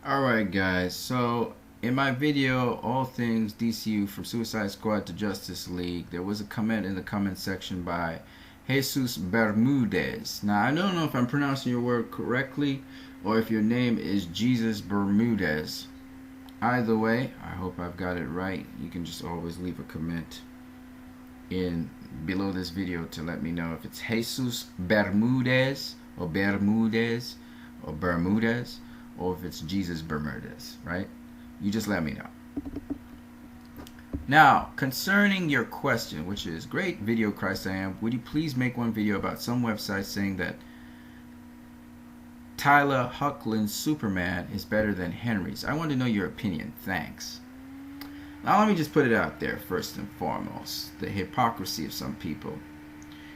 Alright guys, so in my video, all things DCU from Suicide Squad to Justice League, there was a comment in the comment section by Jesus Bermudez. Now I don't know if I'm pronouncing your word correctly or if your name is Jesus Bermudez. Either way, I hope I've got it right. You can just always leave a comment in below this video to let me know if it's Jesus Bermudez or Bermudez or Bermudez, or if it's Jesus Bermudez, right? You just let me know. Now, concerning your question, which is great video, Christ I am, would you please make one video about some website saying that Tylor Hoechlin's Superman is better than Henry's? I want to know your opinion. Thanks. Now, let me just put it out there first and foremost, the hypocrisy of some people.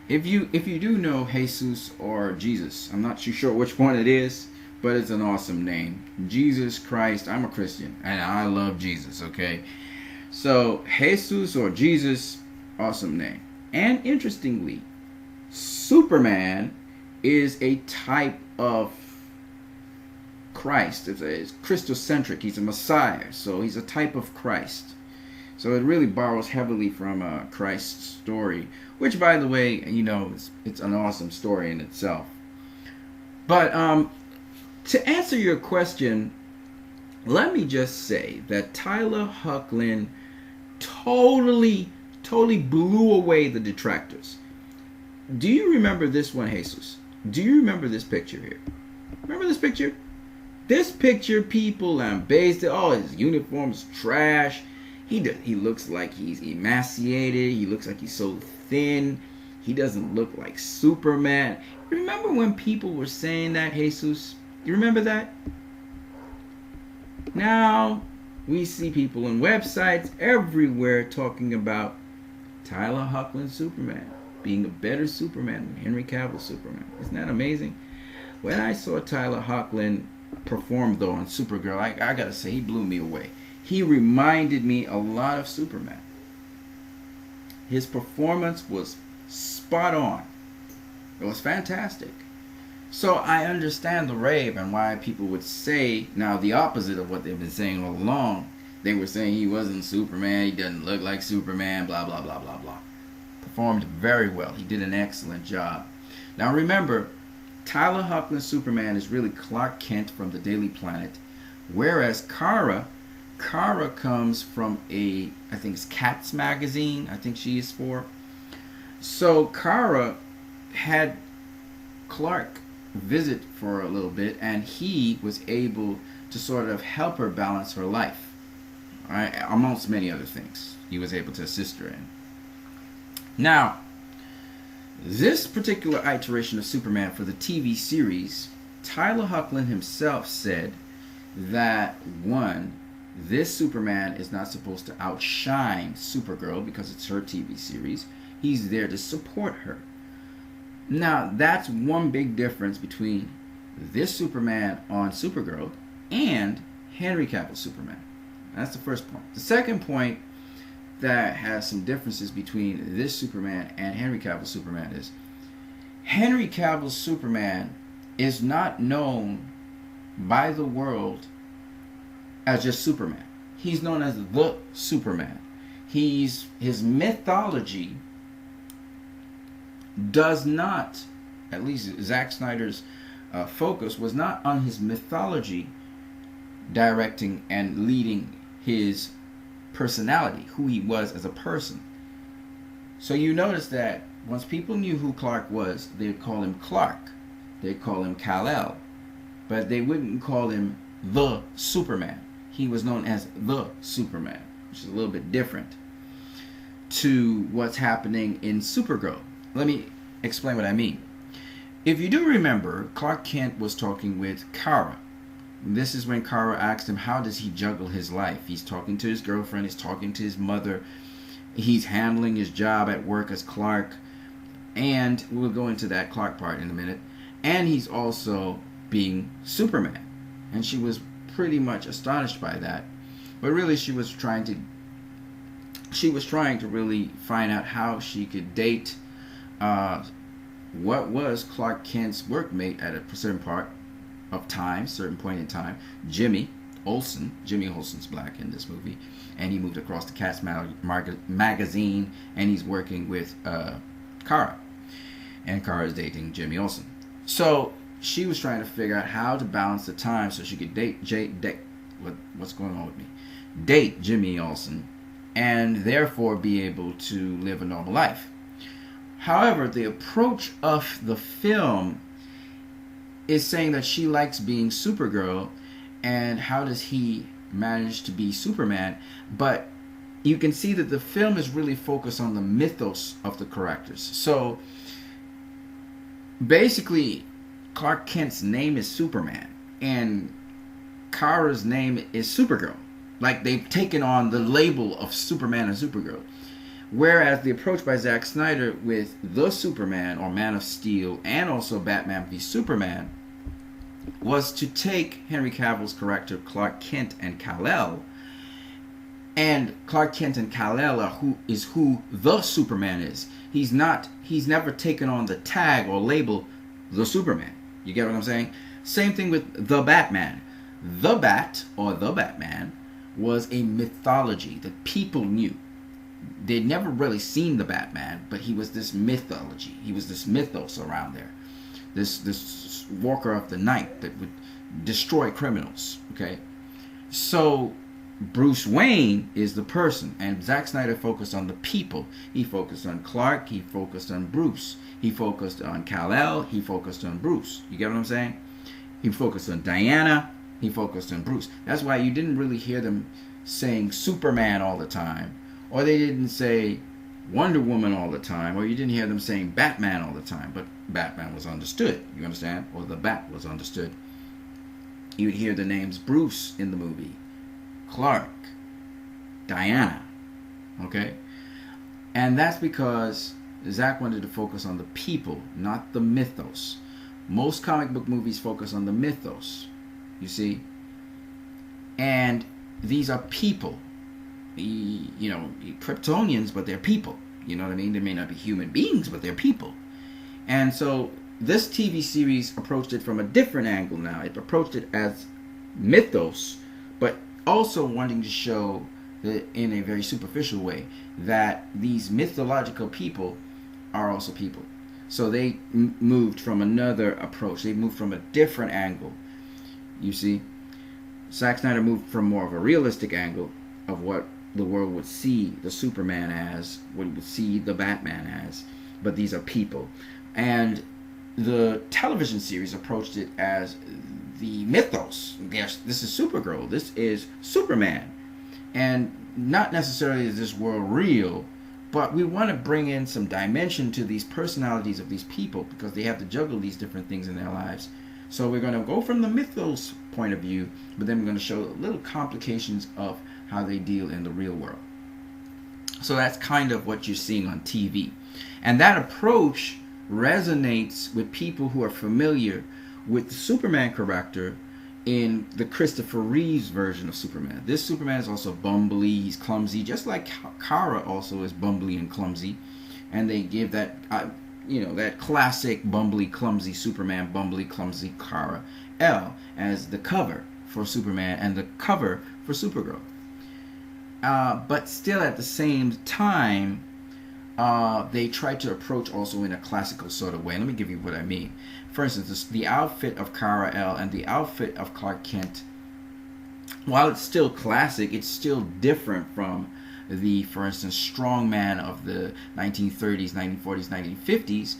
If you do know Jesus or Jesus, I'm not too sure which one it is, but it's an awesome name. Jesus Christ. I'm a Christian and I love Jesus, okay? So Jesus or Jesus, awesome name. And interestingly, Superman is a type of Christ. It's Christocentric. He's a Messiah, so he's a type of Christ. So it really borrows heavily from Christ's story, which, by the way, you know, it's an awesome story in itself. But to answer your question, let me just say that Tylor Hoechlin totally blew away the detractors. Do you remember this one, Jesus? Do you remember this picture here? Remember this picture? This picture, people based it. Oh, his uniform's trash. He looks like he's emaciated. He looks like he's so thin. He doesn't look like Superman. Remember when people were saying that, Jesus? You remember that? Now we see people on websites everywhere talking about Tylor Hoechlin's Superman being a better Superman than Henry Cavill's Superman. Isn't that amazing? When I saw Tylor Hoechlin perform though on Supergirl, I gotta say he blew me away. He reminded me a lot of Superman. His performance was spot on. It was fantastic. So I understand the rave and why people would say now the opposite of what they've been saying all along. They were saying he wasn't Superman, he doesn't look like Superman, blah, blah, blah, blah, blah. Performed very well. He did an excellent job. Now remember, Tylor Hoechlin's Superman is really Clark Kent from the Daily Planet, whereas Kara comes from I think it's Cats magazine, I think she is for. So Kara had Clark visit for a little bit, and he was able to sort of help her balance her life, right? Amongst many other things he was able to assist her in. Now, this particular iteration of Superman for the TV series, Tylor Hoechlin himself said that this Superman is not supposed to outshine Supergirl because it's her TV series. He's there to support her. Now, that's one big difference between this Superman on Supergirl and Henry Cavill's Superman. That's the first point. The second point that has some differences between this Superman and Henry Cavill's Superman is Henry Cavill's Superman is not known by the world as just Superman. He's known as the Superman. His mythology does not, at least Zack Snyder's focus was not on his mythology directing and leading his personality, who he was as a person. So you notice that once people knew who Clark was, they'd call him Clark, they'd call him Kal-El, but they wouldn't call him the Superman. He was known as the Superman, which is a little bit different to what's happening in Supergirl. Let me explain what I mean. If you do remember, Clark Kent was talking with Kara. This is when Kara asked him, how does he juggle his life? He's talking to his girlfriend, he's talking to his mother, he's handling his job at work as Clark, and we'll go into that Clark part in a minute, and he's also being Superman. And she was pretty much astonished by that. But really she was trying to really find out how she could date what was Clark Kent's workmate at a certain part of time, certain point in time, Jimmy Olsen's black in this movie, and he moved across to Cats magazine, and he's working with Kara, and Kara is dating Jimmy Olsen. So she was trying to figure out how to balance the time so she could date what's going on with me? Date Jimmy Olsen, and therefore be able to live a normal life. However, the approach of the film is saying that she likes being Supergirl, and how does he manage to be Superman? But you can see that the film is really focused on the mythos of the characters. So basically, Clark Kent's name is Superman, and Kara's name is Supergirl. Like, they've taken on the label of Superman and Supergirl. Whereas the approach by Zack Snyder with the Superman, or Man of Steel, and also Batman v Superman, was to take Henry Cavill's character Clark Kent and Kal-El, and Clark Kent and Kal-El are who the Superman is. He's never taken on the tag or label the Superman. You get what I'm saying? Same thing with the Batman. The Bat, or the Batman, was a mythology that people knew. They'd never really seen the Batman, but he was this mythology. He was this mythos around there. This walker of the night that would destroy criminals. Okay? So Bruce Wayne is the person, and Zack Snyder focused on the people. He focused on Clark, he focused on Bruce, he focused on Kal-El, he focused on Bruce. You get what I'm saying? He focused on Diana, he focused on Bruce. That's why you didn't really hear them saying Superman all the time, or they didn't say Wonder Woman all the time, or you didn't hear them saying Batman all the time, but Batman was understood, you understand? Or the Bat was understood. You would hear the names Bruce in the movie, Clark, Diana, okay? And that's because Zack wanted to focus on the people, not the mythos. Most comic book movies focus on the mythos, you see? And these are people. You know, Kryptonians, but they're people. You know what I mean? They may not be human beings, but they're people. And so this TV series approached it from a different angle now. It approached it as mythos, but also wanting to show that in a very superficial way that these mythological people are also people. So they moved from another approach. They moved from a different angle. You see, Zack Snyder moved from more of a realistic angle of what the world would see the Superman as, what it would see the Batman as, but these are people. And the television series approached it as the mythos. Yes, this is Supergirl, this is Superman, and not necessarily is this world real, but we want to bring in some dimension to these personalities of these people because they have to juggle these different things in their lives. So we're going to go from the mythos point of view, but then we're going to show little complications of how they deal in the real world. So that's kind of what you're seeing on TV. And that approach resonates with people who are familiar with the Superman character in the Christopher Reeve's version of Superman. This Superman is also bumbly, he's clumsy, just like Kara also is bumbly and clumsy. And they give that, that classic bumbly, clumsy Superman, bumbly, clumsy Kara-El as the cover for Superman and the cover for Supergirl. But still at the same time, they try to approach also in a classical sort of way. Let me give you what I mean. For instance, the outfit of Kara-El and the outfit of Clark Kent, while it's still classic, it's still different from the, for instance, strongman of the 1930s, 1940s, 1950s.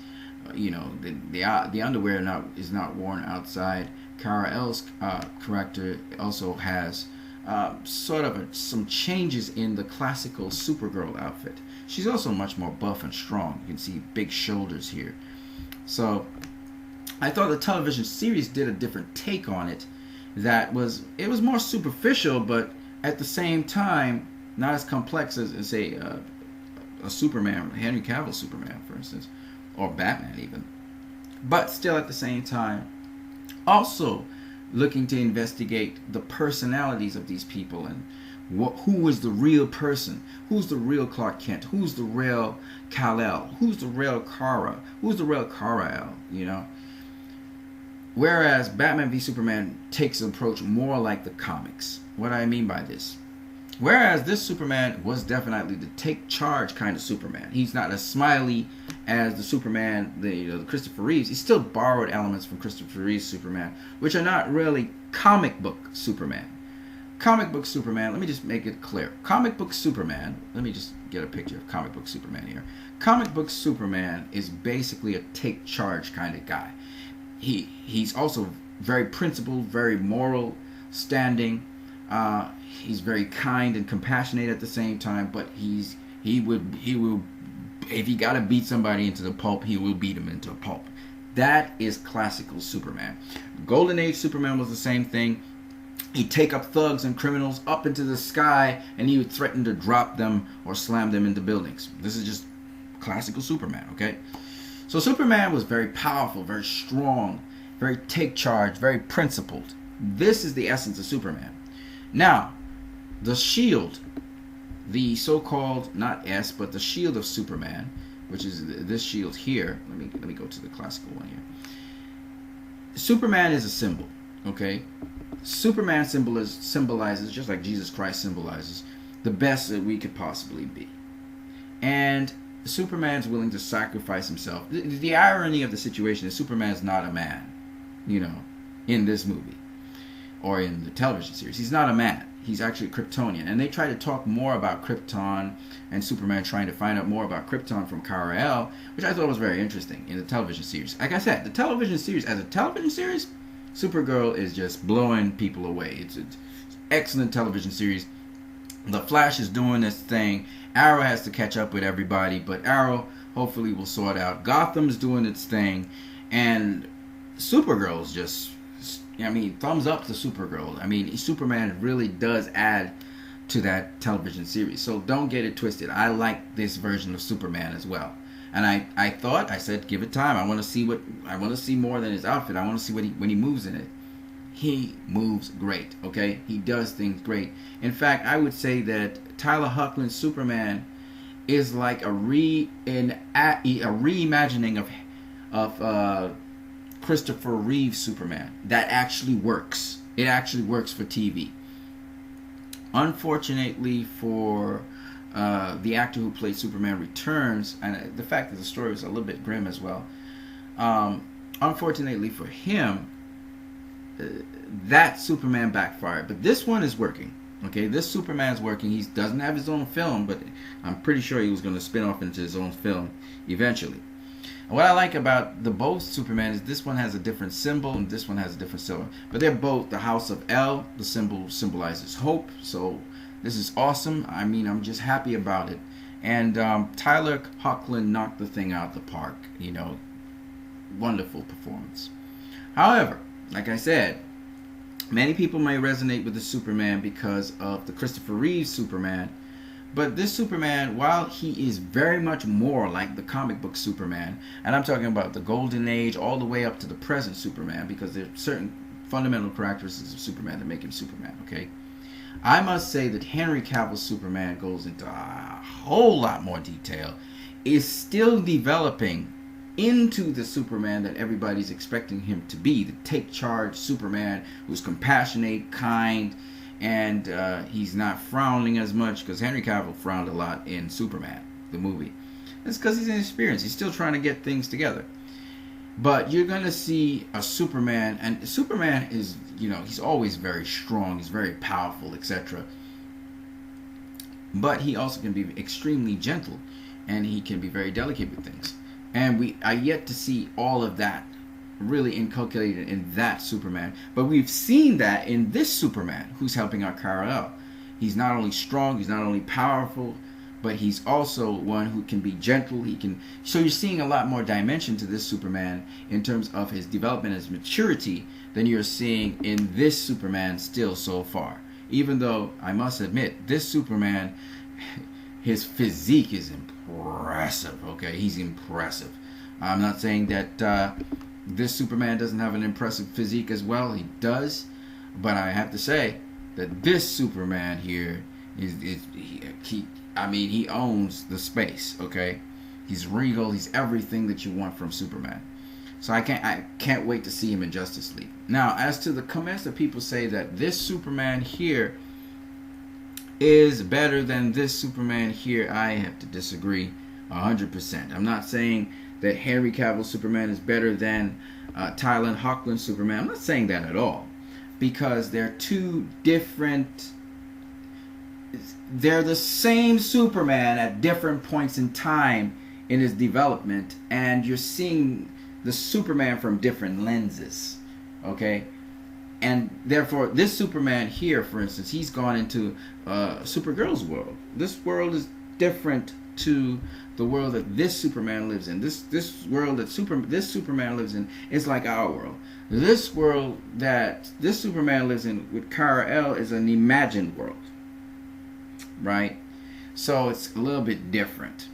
The underwear is not worn outside. Kara-El's character also has some changes in the classical Supergirl outfit. She's also much more buff and strong. You can see big shoulders here. So I thought the television series did a different take on it. It was more superficial, but at the same time not as complex as say a Superman, Henry Cavill Superman, for instance, or Batman even. But still at the same time, also looking to investigate the personalities of these people and who is the real person, who's the real Clark Kent, who's the real Kal-El, who's the real Kara, who's the real Kara-El, Whereas Batman v Superman takes an approach more like the comics. What do I mean by this? Whereas this Superman was definitely the take charge kind of Superman. He's not as smiley as the Superman, the Christopher Reeves. He still borrowed elements from Christopher Reeves' Superman, which are not really comic book Superman. Comic book Superman, let me just make it clear. Comic book Superman, let me just get a picture of comic book Superman here. Comic book Superman is basically a take charge kind of guy. He's also very principled, very moral standing. He's very kind and compassionate at the same time, but he will if he gotta beat somebody into the pulp, he will beat him into a pulp. That is classical Superman. Golden Age Superman was the same thing. He'd take up thugs and criminals up into the sky, and he would threaten to drop them or slam them into buildings. This is just classical Superman, okay? So Superman was very powerful, very strong, very take charge, very principled. This is the essence of Superman. Now, the shield, the so-called, not S, but the shield of Superman, which is this shield here. Let me go to the classical one here. Superman is a symbol, okay? Superman symbolizes, just like Jesus Christ symbolizes, the best that we could possibly be. And Superman's willing to sacrifice himself. The irony of the situation is Superman's not a man, in this movie or in the television series. He's not a man. He's actually a Kryptonian. And they try to talk more about Krypton and Superman trying to find out more about Krypton from Kal-El, which I thought was very interesting in the television series. Like I said, the television series, as a television series, Supergirl is just blowing people away. It's an excellent television series. The Flash is doing this thing. Arrow has to catch up with everybody, but Arrow hopefully will sort out. Gotham's doing its thing. And Supergirl's just, thumbs up to Supergirl. Superman really does add to that television series. So don't get it twisted. I like this version of Superman as well. And I said, give it time. I want to see more than his outfit. I want to see when he moves in it. He moves great, okay? He does things great. In fact, I would say that Tylor Hoechlin's Superman is like a reimagining of Christopher Reeve's Superman that actually works. It actually works for TV. Unfortunately for the actor who played Superman Returns, and the fact that the story was a little bit grim as well. Unfortunately for him, that Superman backfired. But this one is working. Okay, this Superman's working. He doesn't have his own film, but I'm pretty sure he was going to spin off into his own film eventually. And what I like about both Superman is this one has a different symbol and this one has a different symbol. But they're both the House of El. The symbol symbolizes hope. So this is awesome. I'm just happy about it. And Tylor Hoechlin knocked the thing out the park. Wonderful performance. However, like I said, many people may resonate with the Superman because of the Christopher Reeve Superman. But this Superman, while he is very much more like the comic book Superman, and I'm talking about the Golden Age all the way up to the present Superman, because there are certain fundamental characteristics of Superman that make him Superman, okay? I must say that Henry Cavill's Superman goes into a whole lot more detail, is still developing into the Superman that everybody's expecting him to be, the take charge Superman who's compassionate, kind, and he's not frowning as much, because Henry Cavill frowned a lot in Superman, the movie. That's because he's inexperienced. He's still trying to get things together. But you're going to see a Superman, and Superman is, he's always very strong, he's very powerful, etc. But he also can be extremely gentle, and he can be very delicate with things. And we are yet to see all of that really inculcated in that Superman. But we've seen that in this Superman who's helping out Kal-El. He's not only strong, he's not only powerful, but he's also one who can be gentle. So you're seeing a lot more dimension to this Superman in terms of his development and his maturity than you're seeing in this Superman still so far. Even though, I must admit, this Superman, his physique is impressive, okay? He's impressive. I'm not saying that this Superman doesn't have an impressive physique as well. He does. But I have to say that this Superman here he owns the space, okay? He's regal. He's everything that you want from Superman. So I can't wait to see him in Justice League. Now, as to the comments that people say that this Superman here is better than this Superman here, I have to disagree 100%. I'm not saying that Henry Cavill Superman is better than Tylor Hoechlin Superman. I'm not saying that at all, because they're two different. They're the same Superman at different points in time in his development, and you're seeing the Superman from different lenses, okay? And therefore, this Superman here, for instance, he's gone into Supergirl's world. This world is different to the world that this Superman lives in. This world that this Superman lives in is like our world. This world that this Superman lives in with Kal-El is an imagined world, right? So it's a little bit different.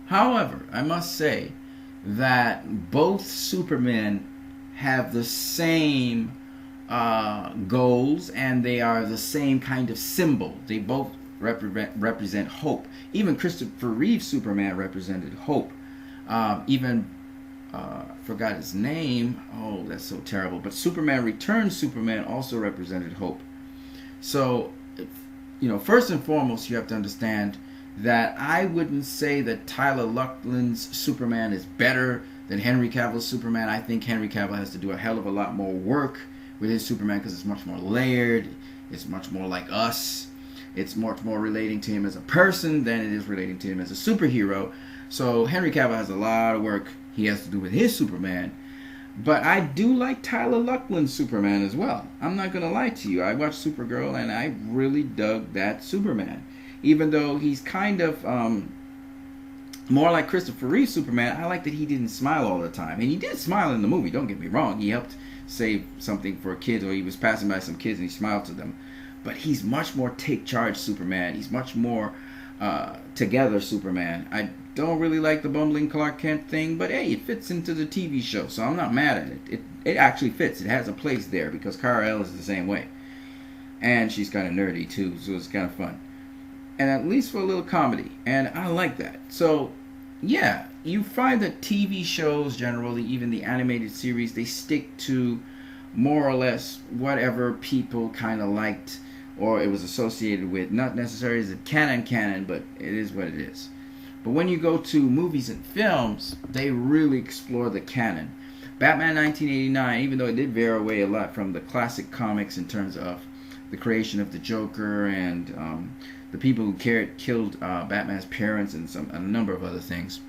However, I must say that both Supermen have the same goals, and they are the same kind of symbol. They both represent hope. Even Christopher Reeve's Superman represented hope. Forgot his name. Oh, that's so terrible. But Superman Returns Superman also represented hope. So, first and foremost, you have to understand that I wouldn't say that Tylor Hoechlin's Superman is better than Henry Cavill's Superman. I think Henry Cavill has to do a hell of a lot more work with his Superman because it's much more layered. It's much more like us. It's much more relating to him as a person than it is relating to him as a superhero. So Henry Cavill has a lot of work he has to do with his Superman. But I do like Tylor Hoechlin's Superman as well. I'm not going to lie to you. I watched Supergirl and I really dug that Superman. Even though he's kind of more like Christopher Reeve's Superman, I like that he didn't smile all the time. And he did smile in the movie, don't get me wrong. He helped save something for kids, or he was passing by some kids and he smiled to them. But he's much more take charge Superman. He's much more together Superman. I don't really like the bumbling Clark Kent thing, but hey, it fits into the TV show, so I'm not mad at it. It actually fits. It has a place there because Kal-El is the same way. And she's kind of nerdy too, so it's kind of fun. And at least for a little comedy. And I like that. So, yeah, you find that TV shows generally, even the animated series, they stick to more or less whatever people kind of liked or it was associated with. Not necessarily as a canon, but it is what it is. But when you go to movies and films, they really explore the canon. Batman 1989, even though it did veer away a lot from the classic comics in terms of the creation of the Joker and the people who killed Batman's parents and a number of other things,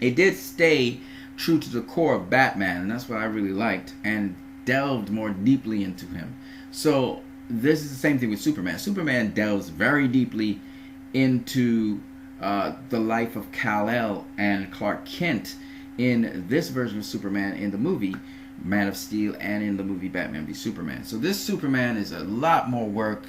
it did stay true to the core of Batman, and that's what I really liked, and delved more deeply into him. So this is the same thing with Superman. Superman delves very deeply into the life of Kal-El and Clark Kent in this version of Superman in the movie Man of Steel and in the movie Batman v Superman. So this Superman is a lot more work.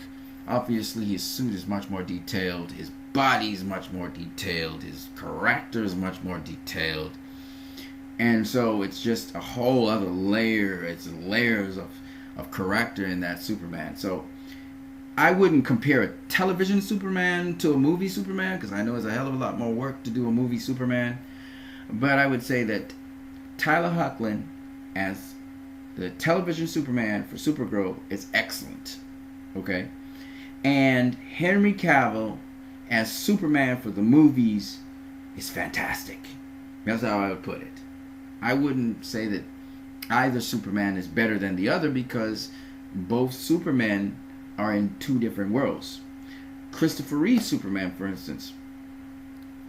Obviously his suit is much more detailed, his body is much more detailed, his character is much more detailed, and so it's just a whole other layer. It's layers of character in that Superman. So I wouldn't compare a television Superman to a movie Superman, because I know it's a hell of a lot more work to do a movie Superman. But I would say that Tylor Hoechlin as the television Superman for Supergirl is excellent. Okay? And Henry Cavill as Superman for the movies is fantastic. That's how I would put it. I wouldn't say that either Superman is better than the other, because both Supermen are in two different worlds. Christopher Reeve's Superman, for instance,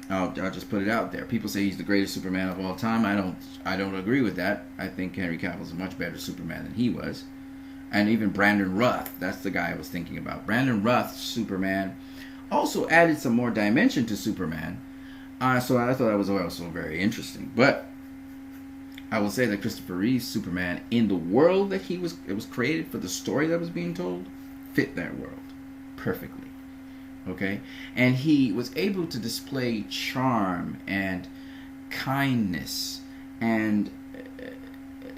I'll just put it out there. People say he's the greatest Superman of all time. I don't agree with that. I think Henry Cavill's a much better Superman than he was. And even Brandon Routh, that's the guy I was thinking about. Brandon Routh's Superman also added some more dimension to Superman. So I thought that was also very interesting. But I will say that Christopher Reeve's Superman, in the world that it was created for the story that was being told, fit that world perfectly. Okay? And he was able to display charm and kindness and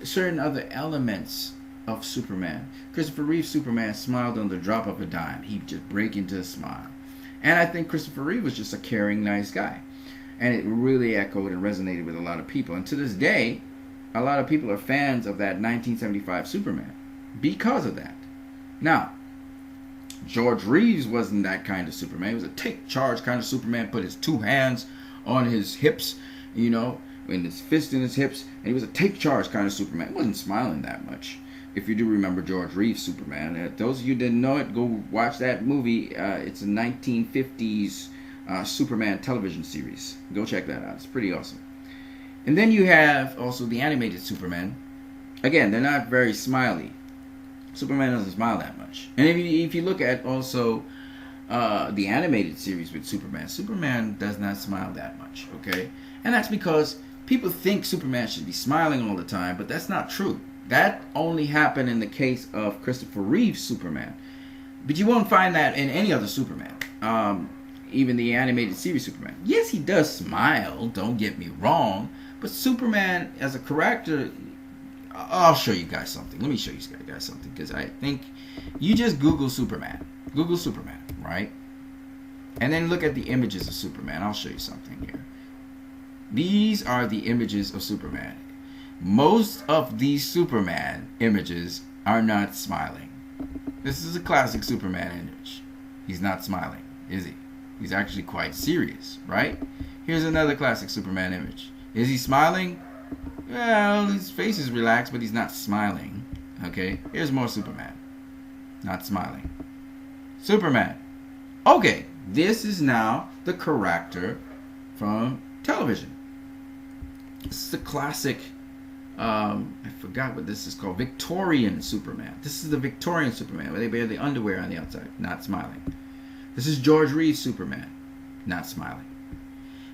certain other elements of Superman. Christopher Reeve's Superman smiled on the drop of a dime. He'd just break into a smile. And I think Christopher Reeve was just a caring, nice guy. And it really echoed and resonated with a lot of people. And to this day, a lot of people are fans of that 1975 Superman because of that. Now, George Reeves wasn't that kind of Superman. He was a take charge kind of Superman, put his two hands on his hips, and his fist in his hips, and he was a take charge kind of Superman. He wasn't smiling that much. If you do remember George Reeves' Superman, those of you who didn't know it, go watch that movie. It's a 1950s Superman television series. Go check that out. It's pretty awesome. And then you have also the animated Superman. Again, they're not very smiley. Superman doesn't smile that much. And if you look at also the animated series with Superman, Superman does not smile that much, okay? And that's because people think Superman should be smiling all the time, but that's not true. That only happened in the case of Christopher Reeve's Superman. But you won't find that in any other Superman. Even the animated series Superman. Yes, he does smile, don't get me wrong. But Superman as a character, I'll show you guys something. Let me show you guys something. Because I think you just Google Superman. Google Superman, right? And then look at the images of Superman. I'll show you something here. These are the images of Superman. Most of these Superman images are not smiling. This is a classic Superman image. He's not smiling, is he? He's actually quite serious, right? Here's another classic Superman image. Is he smiling? Well, his face is relaxed, but he's not smiling. Okay, here's more Superman. Not smiling. Superman. Okay, this is now the character from television. This is the classic, I forgot what this is called, Victorian Superman. This is the Victorian Superman, where they wear the underwear on the outside, not smiling. This is George Reeves' Superman, not smiling.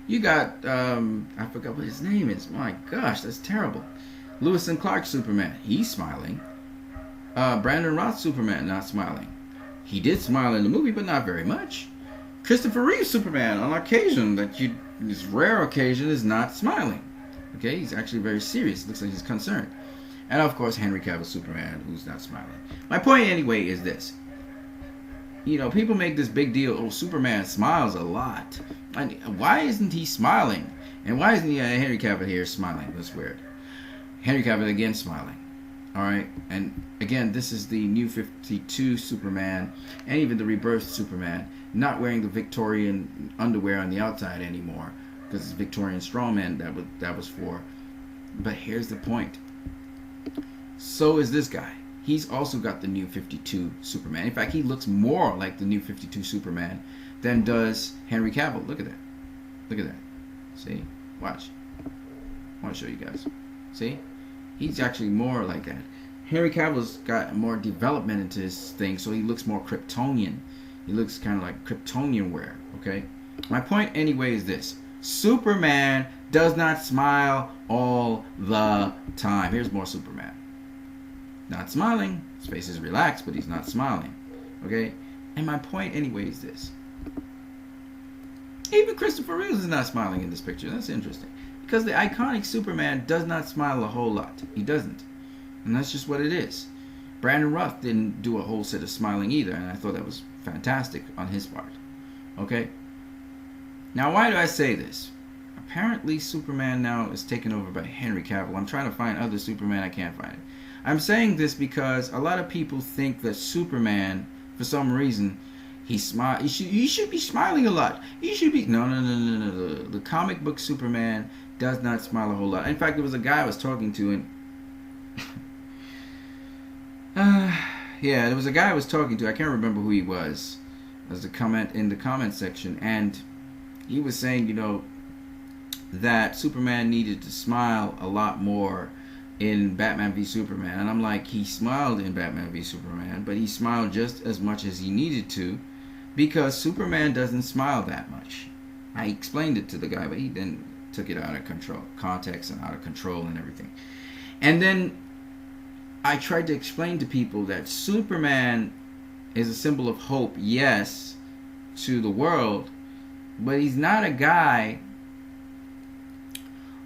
You got, I forgot what his name is. My gosh, that's terrible. Lewis and Clark Superman, he's smiling. Brandon Roth's Superman, not smiling. He did smile in the movie, but not very much. Christopher Reeve's Superman, on occasion, this rare occasion, is not smiling. Okay, he's actually very serious. Looks like he's concerned. And of course, Henry Cavill Superman, who's not smiling. My point anyway is this. People make this big deal, oh, Superman smiles a lot. Why isn't he smiling? And why isn't Henry Cavill here smiling? That's weird. Henry Cavill again smiling. Alright, and again, this is the New 52 Superman, and even the rebirthed Superman, not wearing the Victorian underwear on the outside anymore, because it's Victorian strongman that was for. But here's the point. So is this guy. He's also got the New 52 Superman. In fact, he looks more like the New 52 Superman than does Henry Cavill. Look at that. Look at that. See? Watch. I want to show you guys. See? He's actually more like that. Henry Cavill's got more development into his thing, so he looks more Kryptonian. He looks kind of like Kryptonian wear, okay? My point anyway is this. Superman does not smile all the time. Here's more Superman. Not smiling. His face is relaxed, but he's not smiling. Okay? And my point anyway is this. Even Christopher Reeves is not smiling in this picture. That's interesting. Because the iconic Superman does not smile a whole lot. He doesn't. And that's just what it is. Brandon Roth didn't do a whole set of smiling either, and I thought that was fantastic on his part. Okay? Now, why do I say this? Apparently, Superman now is taken over by Henry Cavill. I'm trying to find other Superman. I can't find it. I'm saying this because a lot of people think that Superman, for some reason, he should be smiling a lot. He should be... No. The comic book Superman does not smile a whole lot. In fact, there was a guy I was talking to, and... there was a guy I was talking to. I can't remember who he was. As a comment in the comment section, and he was saying, that Superman needed to smile a lot more in Batman v Superman. And I'm like, he smiled in Batman v Superman, but he smiled just as much as he needed to, because Superman doesn't smile that much. I explained it to the guy, but he then took it out of context and out of control and everything. And then I tried to explain to people that Superman is a symbol of hope, yes, to the world, but he's not a guy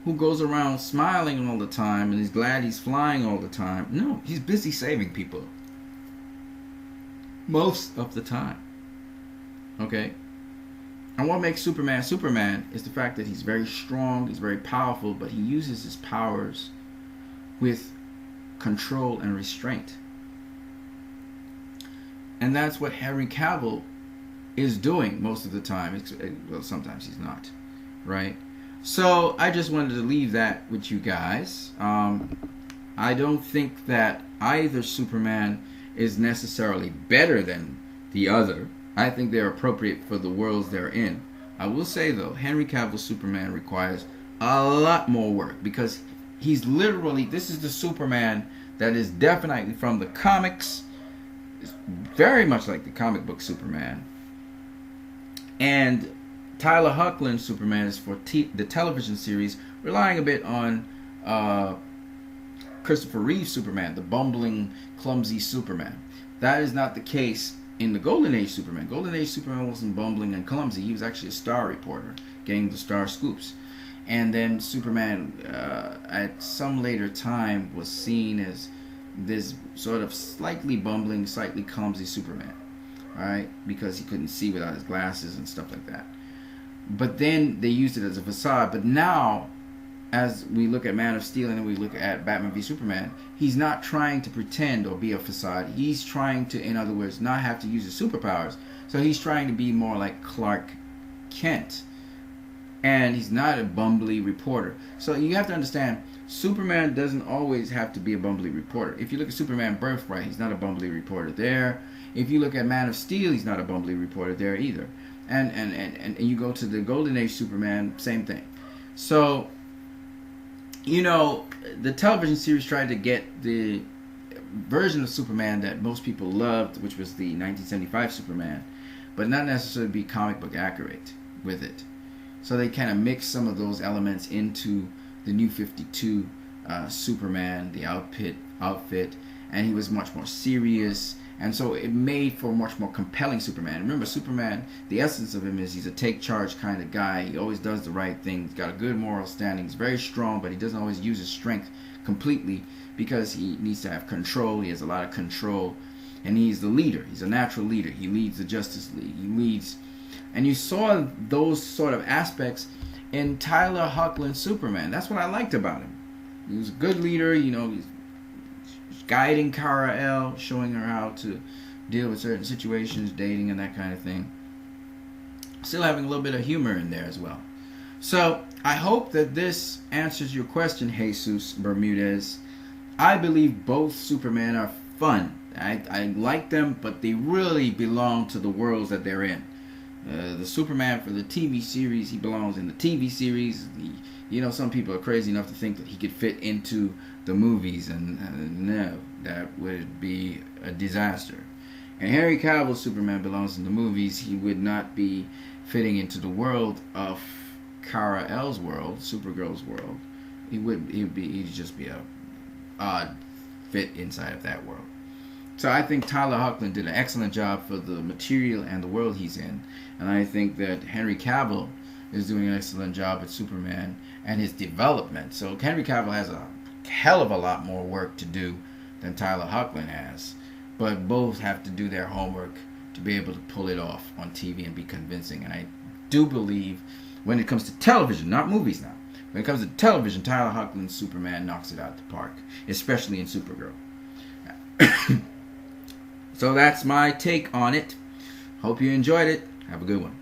who goes around smiling all the time and is glad he's flying all the time. No, he's busy saving people. Most of the time. Okay? And what makes Superman Superman is the fact that he's very strong, he's very powerful, but he uses his powers with control and restraint. And that's what Henry Cavill is doing most of the time. Well, sometimes he's not, right? So I just wanted to leave that with you guys. I don't think that either Superman is necessarily better than the other. I think they're appropriate for the worlds they're in. I will say, though, Henry Cavill's Superman requires a lot more work because he's literally, this is the Superman that is definitely from the comics. It's very much like the comic book Superman. And Tylor Hoechlin's Superman is for the television series, relying a bit on Christopher Reeve's Superman, the bumbling, clumsy Superman. That is not the case in the Golden Age Superman. Golden Age Superman wasn't bumbling and clumsy. He was actually a star reporter, getting the star scoops. And then Superman, at some later time, was seen as this sort of slightly bumbling, slightly clumsy Superman. Right? Because he couldn't see without his glasses and stuff like that. But then they used it as a facade. But now, as we look at Man of Steel and then we look at Batman v Superman, he's not trying to pretend or be a facade. He's trying to, in other words, not have to use his superpowers. So he's trying to be more like Clark Kent. And he's not a bumbly reporter. So you have to understand, Superman doesn't always have to be a bumbly reporter. If you look at Superman Birthright, he's not a bumbly reporter there. If you look at Man of Steel, he's not a bumbly reporter there either. And you go to the Golden Age Superman, same thing. So, you know, the television series tried to get the version of Superman that most people loved, which was the 1975 Superman, but not necessarily be comic book accurate with it. So they kind of mixed some of those elements into the New 52 Superman, the outfit, and he was much more serious. And so it made for a much more compelling Superman. Remember, Superman, the essence of him is he's a take charge kind of guy. He always does the right thing. He's got a good moral standing. He's very strong, but he doesn't always use his strength completely because he needs to have control. He has a lot of control. And he's the leader. He's a natural leader. He leads the Justice League. He leads. And you saw those sort of aspects in Tylor Hoechlin's Superman. That's what I liked about him. He was a good leader. You know, he's guiding Kara-El, showing her how to deal with certain situations, dating and that kind of thing. Still having a little bit of humor in there as well. So, I hope that this answers your question, Jesus Bermudez. I believe both Superman are fun. I like them, but they really belong to the worlds that they're in. The Superman for the TV series, he belongs in the TV series. You know, some people are crazy enough to think that he could fit into the movies, and no, that would be a disaster. And Henry Cavill's Superman belongs in the movies. He would not be fitting into the world of Kara-El's world, Supergirl's world. He'd just be a odd fit inside of that world. So I think Tylor Hoechlin did an excellent job for the material and the world he's in. And I think that Henry Cavill is doing an excellent job at Superman and his development. So Henry Cavill has a hell of a lot more work to do than Tylor Hoechlin has. But both have to do their homework to be able to pull it off on TV and be convincing. And I do believe when it comes to television, not movies now, when it comes to television, Tylor Hoechlin's Superman knocks it out of the park, especially in Supergirl. So that's my take on it. Hope you enjoyed it. Have a good one.